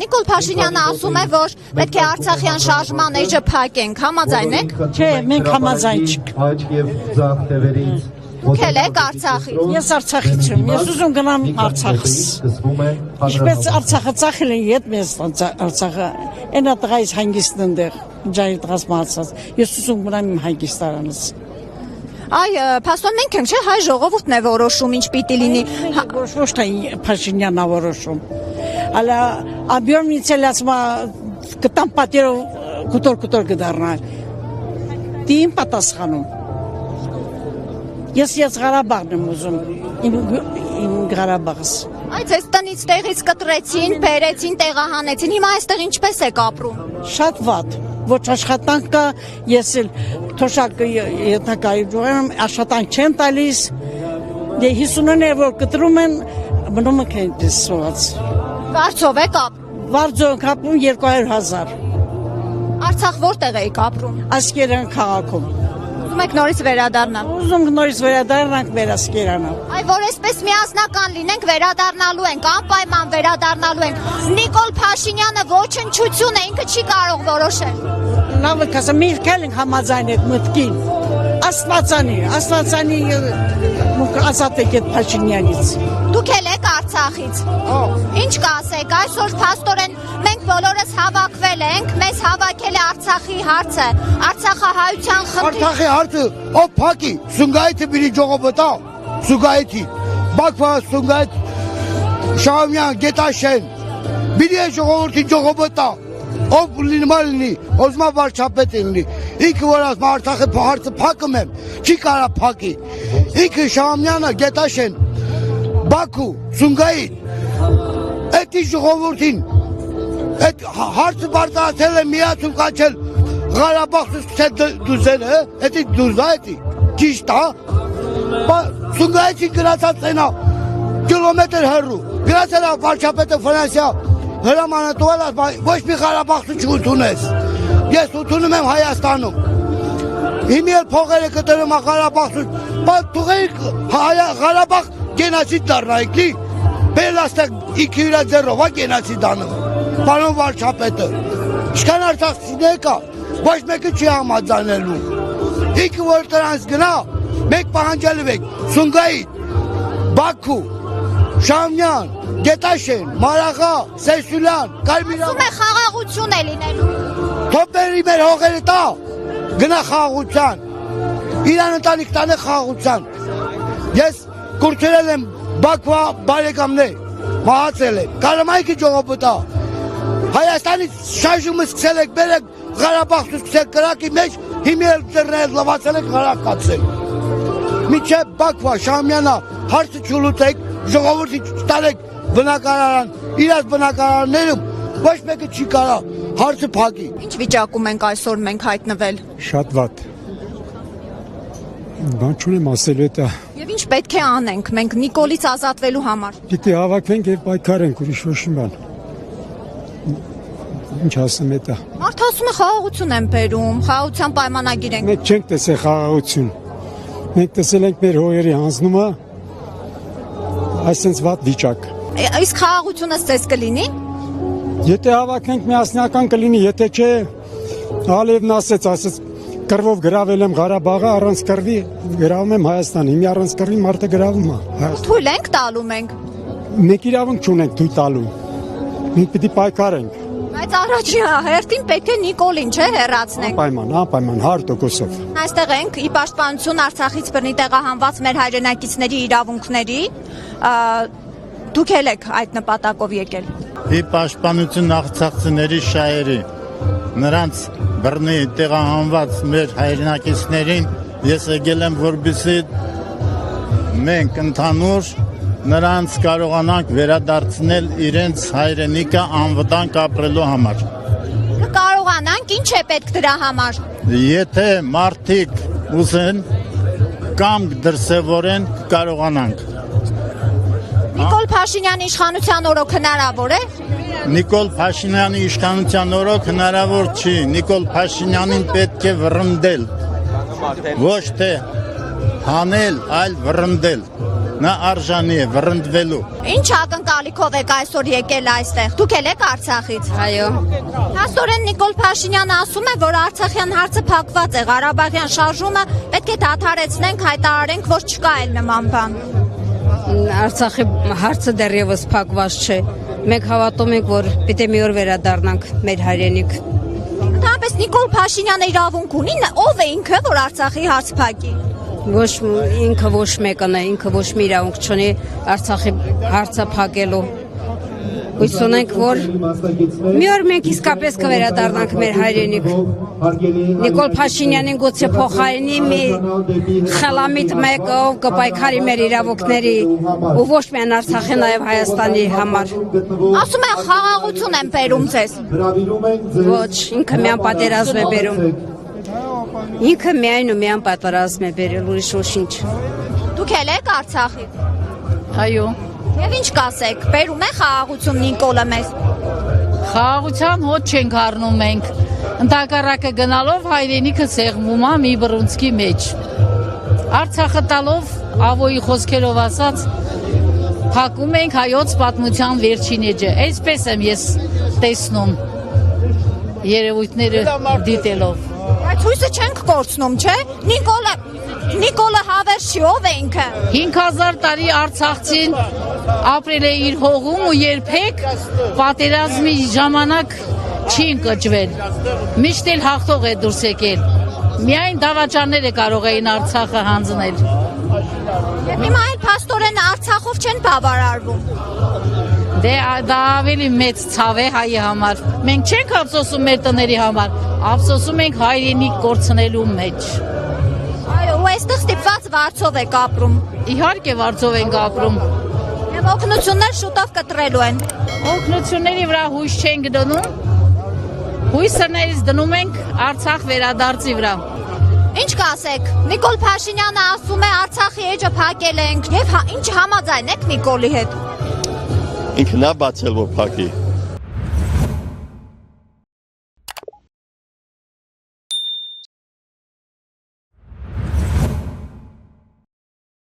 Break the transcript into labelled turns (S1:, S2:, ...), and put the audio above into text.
S1: Նիկոլ Փաշինյանը ասում է, որ պետք է Արցախյան շարժման էջը փակենք, համաձայն եք։
S2: Չէ, մենք համաձայն չենք։
S1: Դուք էլ եք Արցախից։
S2: Ես Արցախից եմ, ես ուզում գնամ Արցախս։ Ինչպես Արցախը ծախել են ետ մեզ Արցախը, այնա տղայից հանգիստն ընդեղ, ջայր տղաս մահացած, ես ուզում գնամ իմ հանգիստարանս։
S1: Այ, փաստորեն մենք ենք, չէ, հայ ժողովուրդն է որոշում, ինչ պիտի լինի։
S2: Ոչ թե Փաշինյանն է որոշում։ Ալա աբյոն միցելացմա կտամ պատերով կուտոր կդառնալ։ Դին պատասխանում։ Ես Ղարաբաղն եմ ուզում, իմ Ղարաբաղս։
S1: Այդ ձեզ տնից տեղից կտրեցին, բերեցին, տեղահանեցին, հիմա այստեղ ինչպես եք ապրում։
S2: Շատ վատ, ոչ աշխատանք կա, ես էլ թոշակը ետնակայում աշխատանք չեն տալիս, 50-ն է, որ կտրում են, մնում եք այնպես սոված։
S1: Վարձով եք ապրում։
S2: Վարձով ենք ապրում 200,000։
S1: Արցախ որտեղ եք ապրում։
S2: Ասկերան քաղաքում։
S1: Ուզում եք նորից վերադառնալ։
S2: Ուզում նորից վերադառնանք մեր Ասկերանը։
S1: Այ որ այսպես միասնական լինենք, վերադառնալու ենք, անպայման վերադառնալու ենք։ Նիկոլ Փաշինյանը ոչնչություն է, ինքը չի կարող որոշել։
S2: Լավ եք ասա, մենք էլ ենք համաձայն այդ մտքին։ Աստվածանի ազատ եք այդ Փաշինյանից։
S1: Դուք էլ եք Արցախից։ Ինչ կասեք, այսօր փաստորեն մենք բոլորս հավաքվել ենք, մեզ հավաքել է Արցախի հարցը, Արցախահայության խնդիրը։
S3: Արցախի հարցը ով փակի, Սումգայիթը բերի ժողովրդա, Սումգայիթի, Բաքվա, Սումգայիթ, Շահումյան, Գետաշեն, բերի ժողովրդի ժողովրդա, ով լինի, ոզմա վարչապետ լինի, ինքը որ ասում Արցախի հարցը փակում եմ, չի կարա փակի, ինքը Շահումյանը, Գետաշեն, Բաքու, Սումգայիթ, էդի ժողովրդին, այդ հարցը բարձրացել է միացում կաչել Ղարաբաղը դուզել է, էդի դուզա էդի, ճիշտ է, Սումգայիթի գրացած ենա, կիլոմետր հեռու, գրացել է վարչապետը Ֆրանսիա, հրամանը տուել է, ոչ մի Ղարաբաղը չուտունես, ես ուտունում եմ Հայաստանում, հիմի էլ փողերը կտրում է Ղարաբաղը, թուղեիք Ղարաբաղ գենասիդ դառնայիք լի, բել աստեղ իքի իրա ձերով է գենասիդ անում, պանոն վարչապետը, շքան Արցախցին եկա, ոչ մեկը չի համաձայնելու, ինքը որ տրանց գնա, մեկ պահանջալու եք, Սումգայիթ, Բաքու, Շահումյան, Գետաշեն, Մարաղա, Սեսուլյան, Կարմիրավան։
S1: Ասում է խաղաղություն է լինելու։
S3: Թոպերի մեր հողերը տա, գնա խաղաղության, իրան ընտանիք տանը խաղաղության։ Ես կուրցրել եմ Բաքվա բարեկամներ, մահացել եմ, Կարամայքի ժողովրդա, Հայաստանից շարժումը սկսել եք, բերեք Ղարաբաղը սկսել կրակի մեջ, հիմի էլ ձեռնել լվացել եք Ղարաքացել։ Մինչև Բաքվա, Շահումյանա, հարցը չլուծեք, ժողովրդի չտալեք բնակարան, իրաց բնակարաններում ոչ մեկը չի կարա հարցը փակի։
S1: Ինչ վիճակում ենք այսօր մենք հայտնվել։
S4: Շատ վատ։ Բան չունեմ ասելու դա։
S1: Եվ ինչ պետք է անենք մենք Նիկոլից ազատվելու համար։
S4: Պիտի հավաքվենք եւ պայքարենք, ուրիշ ոչ մի բան։ Ինչ ասեմ դա։
S1: Մարդ ասում է խաղաղություն են բերում, խաղաղության պայմանագիր ենք։
S4: Մենք չենք տեսել խաղաղություն։ Մենք տեսել ենք մեր հողերի հանձնումը, այսպես վատ վիճակ։
S1: Իսկ խաղաղությունը ցես կլինի։
S4: Եթե հավաքենք միասնական կլինի, եթե չէ, Ալիևն ասեց կռվով գրավել եմ Ղարաբաղը, առանց կռվի գրավում եմ Հայաստան, հիմա առանց կռվի մարդը գրավում է։
S1: Թույլ ենք տալու մենք։
S4: Մենք իրավունք չունենք թույլ տալու։ Մենք պիտի պայքարենք։
S1: Բայց առաջին հերթին պետք է Նիկոլին չէ հեռացնենք։
S4: Անպայման 100%-ով։
S1: Այստեղ ենք ի պաշտպանություն Արցախից բռնի տեղահանված մեր հայրենակիցների իրավունքների, դուք էլ եք այդ նպատակով եկել։
S5: Ի պաշտպանություն արցախցիների շահերի, նրանց բռնի տեղահանված մեր հայրենակիցներին ես եկել եմ, որպեսզի մենք ընդհանուր նրանց կարողանանք վերադարձնել իրենց հայրենիքը անվտանգ ապրելու համար։
S1: Կարողանանք, ինչ է պետք դրա համար։
S5: Եթե մարդիկ ուզեն կամ դրսևորեն, կարողանանք։
S1: Նիկոլ Փաշինյանի իշխանության օրոք հնարավոր է։
S5: Նիկոլ Փաշինյանի իշխանության օրոք հնարավոր չի։ Նիկոլ Փաշինյանին պետք է վռնդել։ Ոչ թե հանել, այլ վռնդել։ Նա արժանի է վռնդվելու։
S1: Ինչ ակնկալ գալիքով եք այսօր եկել այստեղ։ Դուք էլ եք Արցախից։
S6: Այո։
S1: Փաստորեն Նիկոլ Փաշինյանը ասում է, որ Արցախյան հարցը փակված է, Ղարաբաղյան շարժումը պետք է դադարեցնենք, հայտարարենք, որ չկա այլ նման բան։
S6: Արցախի հարցը դեռևս փակված չէ։ Մենք հավատում ենք, որ պիտի մի օր վերադառնանք մեր հայրենիք։
S1: Ընդհանրապես Նիկոլ Փաշինյանը իրավունք ունի, ով է ինքը, որ Արցախի հարց փակի։
S6: Ոչ ինքը ոչ մեկն է, ինքը ոչ մի իրավունք չունի Արցախի հարցը փակելու։ Հույս ունենք, որ մի օր մենք իսկապես կվերադառնանք մեր հայրենիք։ Նիկոլ Փաշինյանին գուցե փոխարինի մի խելամիտ մեկ, ով կպայքարի մեր իրավունքների ու ոչ միայն Արցախի, նաև Հայաստանի համար։
S1: Ասում են խաղաղություն են բերում ձեզ։
S6: Ոչ, ինքը միայն պատերազմ է բերում։ Ինքը միայն ու միայն պատերազմ է բերել, ուրիշ ոչինչ։
S1: Դուք էլ եք Արցախից։
S7: Այո։
S1: Եվ ինչ կասեք, բերում է խաղաղություն Նիկոլը մեզ։
S7: Խաղաղության հոտ չենք առնում մենք։ Ընդհակառակը գնալով հայրենիքը սեղմում է մի բռունցքի մեջ։ Արցախը տալով ավոյի խոսքերով ասած փակում ենք հայոց պատմության վերջին էջը։ Այսպես եմ ես տեսնում երևույթները դիտելով։
S1: Բայց հույսը չենք կորցնում, չէ՞։ Նիկոլը հավերժ չի, ով է ինքը։
S7: 5000 տարի Արցախցին ապրել է իր հողում ու երբեք պատերազմի ժամանակ չի ընկճվել։ Միշտ էլ հաղթող է դուրս եկել։ Միայն դավաճանները կարող էին Արցախը հանձնել։
S1: Եվ հիմա այլ փաստորեն Արցախով չեն բավարարվում։
S7: Դե դա ավելի մեծ ցավ է հայի համար։ Մենք չենք ափսոսում մեր տների համար, ափսոսում ենք հայրենիք կորցնելու մեջ։
S1: Այո, ու այստեղ ստիպված վարձով եք ապրում։
S7: Իհարկե վարձով ենք ապրում։
S1: Եվ օգնություններ շուտով կտրելու են։
S7: Օգնությունների վրա հույս չենք դնում։ Հույսը ներս դնում ենք Արցախ վերադարձի վրա։
S1: Ինչ կասեք։ Նիկոլ Փաշինյանը ասում է Արցախի էջը փակել ենք։ Եվ ինչ համաձայն եք Նիկոլի հետ։
S8: Ինքն է բացել որ փակի։